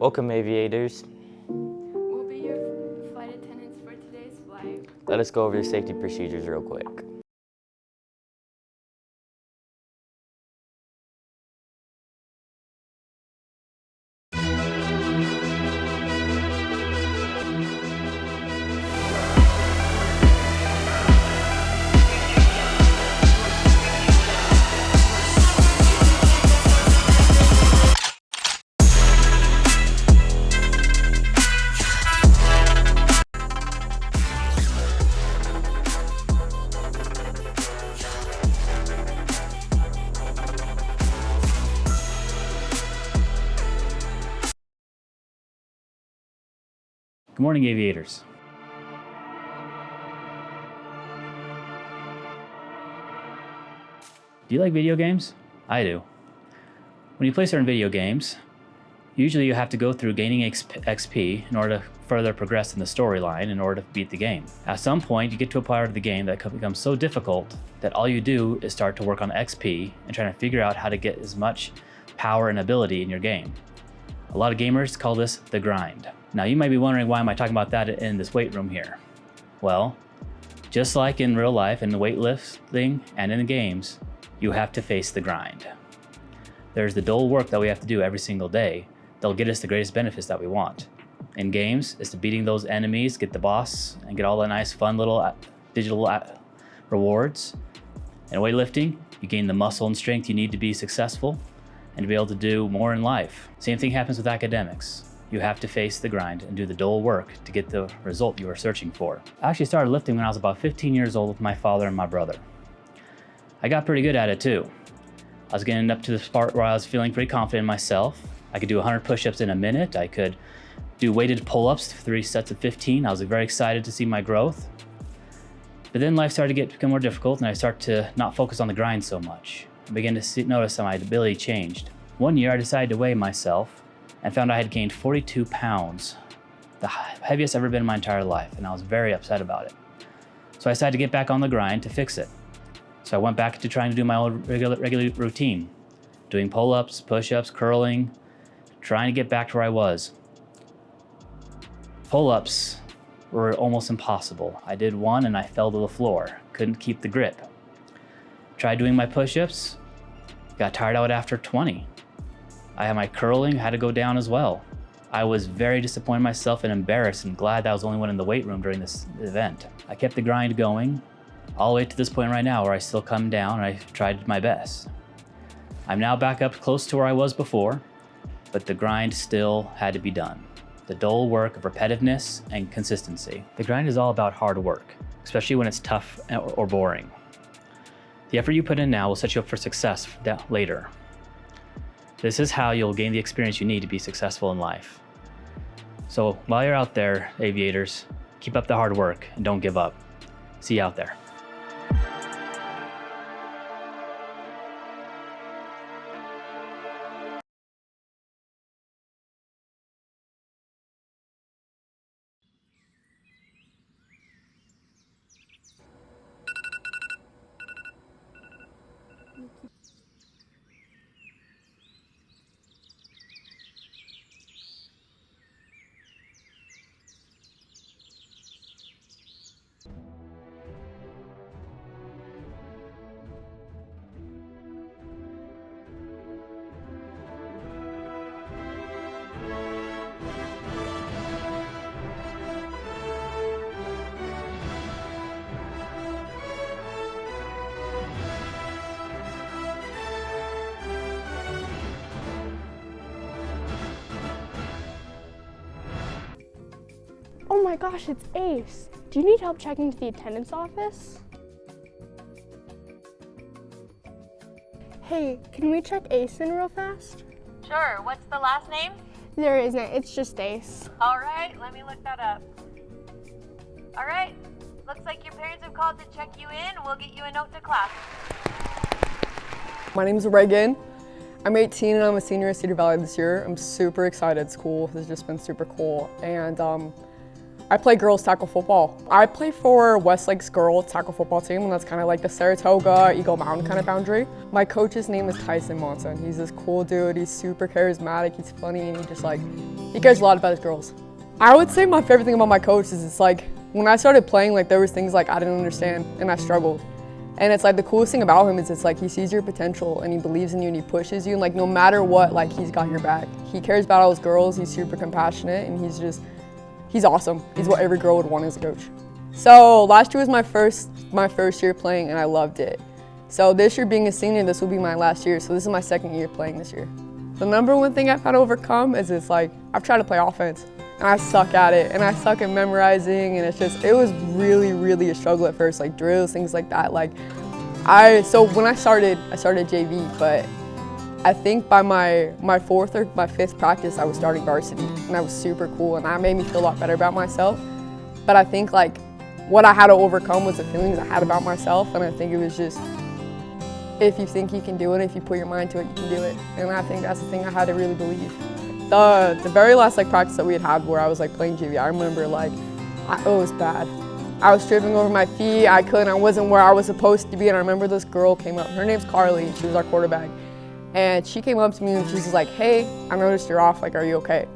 Welcome, aviators. We'll be your flight attendants for today's flight. Let us go over your safety procedures real quick. Good morning, aviators. Do you like video games? I do. When you play certain video games, usually you have to go through gaining XP in order to further progress in the storyline in order to beat the game. At some point, you get to a part of the game that becomes so difficult that all you do is start to work on XP and trying to figure out how to get as much power and ability in your game. A lot of gamers call this the grind. Now you might be wondering, why am I talking about that in this weight room here? Well, just like in real life, in the weightlifting and in the games, you have to face the grind. There's the dull work that we have to do every single day that'll get us the greatest benefits that we want. In games, it's to beating those enemies, get the boss, and get all the nice fun little digital rewards. In weightlifting, you gain the muscle and strength you need to be successful and to be able to do more in life. Same thing happens with academics. You have to face the grind and do the dull work to get the result you are searching for. I actually started lifting when I was about 15 years old with my father and my brother. I got pretty good at it too. I was getting up to the part where I was feeling pretty confident in myself. I could do 100 push-ups in a minute. I could do weighted pull-ups, 3 sets of 15. I was very excited to see my growth. But then life started to become more difficult and I started to not focus on the grind so much. I began to notice that my ability changed. One year I decided to weigh myself and found I had gained 42 pounds, the heaviest I've ever been in my entire life, and I was very upset about it. So I decided to get back on the grind to fix it. So I went back to trying to do my old regular routine, doing pull-ups, push-ups, curling, trying to get back to where I was. Pull-ups were almost impossible. I did one and I fell to the floor, couldn't keep the grip. Tried doing my push-ups, got tired out after 20. I had my curling, had to go down as well. I was very disappointed in myself and embarrassed and glad that I was the only one in the weight room during this event. I kept the grind going all the way to this point right now where I still come down and I tried my best. I'm now back up close to where I was before, but the grind still had to be done. The dull work of repetitiveness and consistency. The grind is all about hard work, especially when it's tough or boring. The effort you put in now will set you up for success later. This is how you'll gain the experience you need to be successful in life. So while you're out there, aviators, keep up the hard work and don't give up. See you out there. Oh my gosh, it's Ace. Do you need help checking to the attendance office? Hey, can we check Ace in real fast? Sure, what's the last name? There isn't, it's just Ace. All right, let me look that up. All right, looks like your parents have called to check you in. We'll get you a note to class. My name is Reagan. I'm 18 and I'm a senior at Cedar Valley this year. I'm super excited. School has just been super cool. And I play girls tackle football. I play for Westlake's girls tackle football team, and that's kind of like the Saratoga, Eagle Mountain kind of boundary. My coach's name is Tyson Monson. He's this cool dude. He's super charismatic. He's funny, and he cares a lot about his girls. I would say my favorite thing about my coach is it's like when I started playing, like there was things like I didn't understand and I struggled. And it's like the coolest thing about him is it's like he sees your potential and he believes in you and he pushes you, and like no matter what, like he's got your back. He cares about all his girls. He's super compassionate, and he's awesome. He's what every girl would want as a coach. So last year was my first year playing, and I loved it. So this year being a senior, this will be my last year. So this is my second year playing this year. The number one thing I've had to overcome is it's like I've tried to play offense and I suck at it, and I suck at memorizing, and it was really a struggle at first, like drills, things like that. So when I started JV, but I think by my fourth or my fifth practice, I was starting varsity, and that was super cool, and that made me feel a lot better about myself. But I think like what I had to overcome was the feelings I had about myself, and I think it was just, if you think you can do it, if you put your mind to it, you can do it. And I think that's the thing I had to really believe. The very last practice that we had where I was playing JV, I remember it was bad. I was tripping over my feet, I wasn't where I was supposed to be, and I remember this girl came up, her name's Carly, and she was our quarterback. And she came up to me and she was just like, hey, I noticed you're off, are you okay?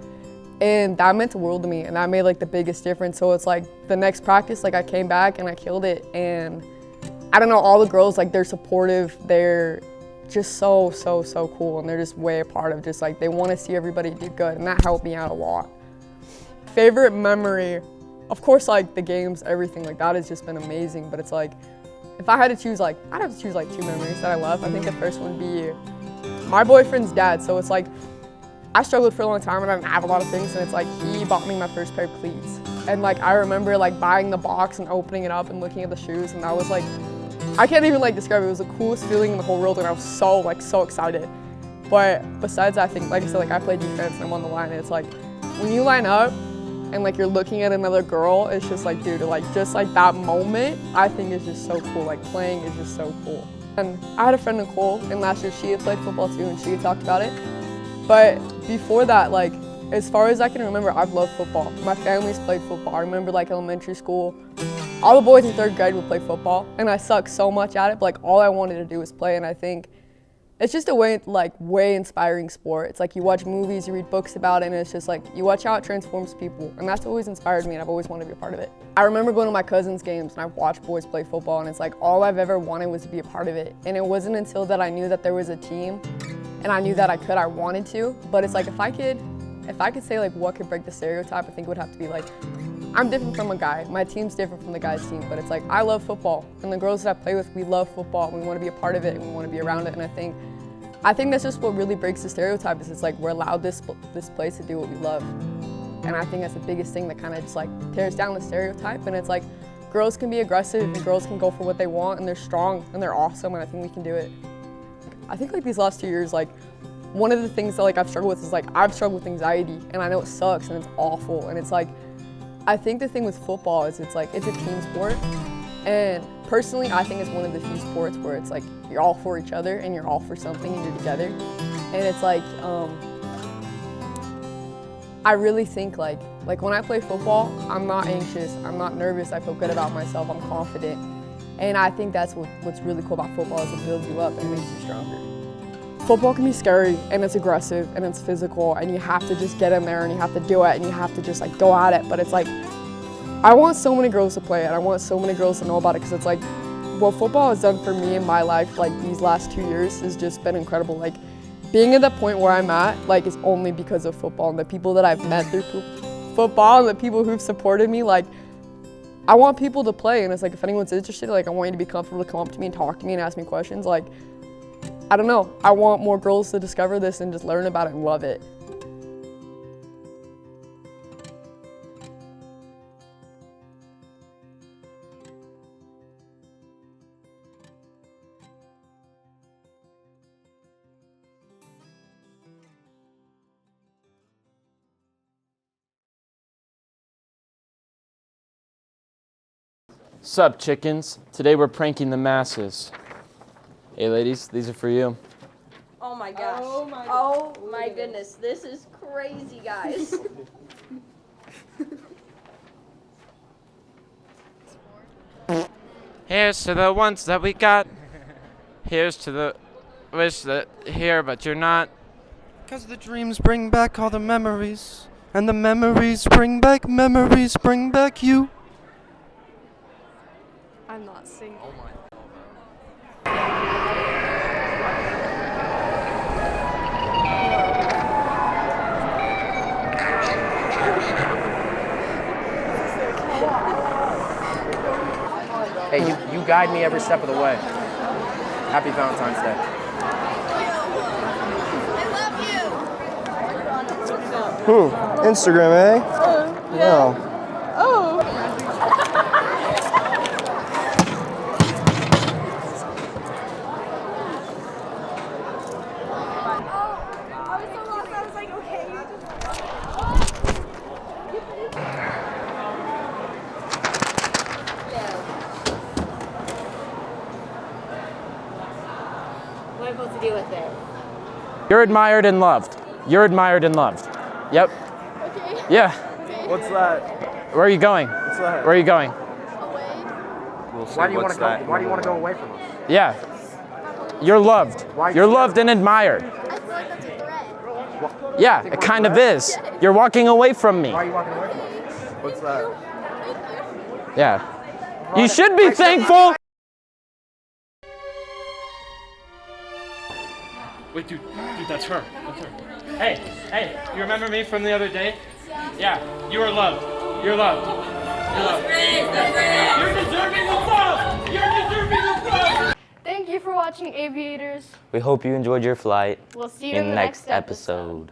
And that meant the world to me, and that made the biggest difference. So it's the next practice, I came back and I killed it, and I don't know, all the girls, they're supportive, they're just so cool, and they're just way a part of just they want to see everybody do good, and that helped me out a lot. Favorite memory, of course, the games, everything that has just been amazing, but it's if I had to choose, I'd have to choose 2 memories that I love. I think the first one would be my boyfriend's dad. So it's I struggled for a long time and I didn't have a lot of things, and it's he bought me my first pair of cleats. And I remember buying the box and opening it up and looking at the shoes, and that was I can't even describe it. It was the coolest feeling in the whole world, and I was so excited. But besides that, I think, I said, I play defense and I'm on the line, and it's when you line up and you're looking at another girl, it's just dude, just that moment, I think is just so cool. Playing is just so cool. And I had a friend, Nicole, and last year she had played football too, and she had talked about it. But before that, as far as I can remember, I've loved football. My family's played football. I remember elementary school, all the boys in 3rd grade would play football, and I sucked so much at it, but all I wanted to do was play. And I think it's just a way inspiring sport. It's you watch movies, you read books about it, and it's just you watch how it transforms people, and that's always inspired me, and I've always wanted to be a part of it. I remember going to my cousin's games, and I've watched boys play football, and it's all I've ever wanted was to be a part of it. And it wasn't until that I knew that there was a team, and I knew that I wanted to. But it's if I could say what could break the stereotype, I think it would have to be I'm different from a guy. My team's different from the guy's team, but it's I love football, and the girls that I play with, we love football. We want to be a part of it, and we want to be around it. And I think that's just what really breaks the stereotype. Is it's we're allowed this place to do what we love, and I think that's the biggest thing that kind of just tears down the stereotype. And it's girls can be aggressive, and girls can go for what they want, and they're strong and they're awesome, and I think we can do it. I think these last 2 years, one of the things that I've struggled with is I've struggled with anxiety, and I know it sucks and it's awful, and it's I think the thing with football is it's a team sport, and personally I think it's one of the few sports where it's you're all for each other and you're all for something and you're together. And it's I really think when I play football, I'm not anxious, I'm not nervous, I feel good about myself, I'm confident. And I think that's what's really cool about football is it builds you up and makes you stronger. Football can be scary, and it's aggressive, and it's physical, and you have to just get in there, and you have to do it, and you have to just go at it. But it's I want so many girls to play it. I want so many girls to know about it, because it's what football has done for me in my life these last 2 years has just been incredible. Being at the point where I'm at is only because of football, and the people that I've met through football, and the people who've supported me. I want people to play, and it's if anyone's interested, I want you to be comfortable to come up to me and talk to me and ask me questions. I don't know, I want more girls to discover this and just learn about it and love it. Sup, chickens? Today we're pranking the masses. Hey, ladies, these are for you. Oh my gosh. Oh my goodness. This is crazy, guys. Here's to the ones that we got. Here's to the wish that here, but you're not. 'Cause the dreams bring back all the memories. And the memories bring back you. I'm not singing. Hey, you guide me every step of the way. Happy Valentine's Day. Instagram, eh? Yeah. What am I supposed to do with it? You're admired and loved. You're admired and loved. Yep. Okay. Yeah. What's that? Where are you going? What's that? Where are you going? Away. Why do you want to go away from us? Yeah. You're loved. You're loved and admired. I feel like that's a threat. Yeah, it kind of is. You're walking away from me. Why are you walking away from us? What's that? Yeah. You should be thankful. Wait, dude, that's her. That's her. Hey, you remember me from the other day? Yeah, you are loved. You're loved. You're loved. You're deserving of love. You're deserving of love. Thank you for watching, Aviators. We hope you enjoyed your flight We'll see you in the next episode.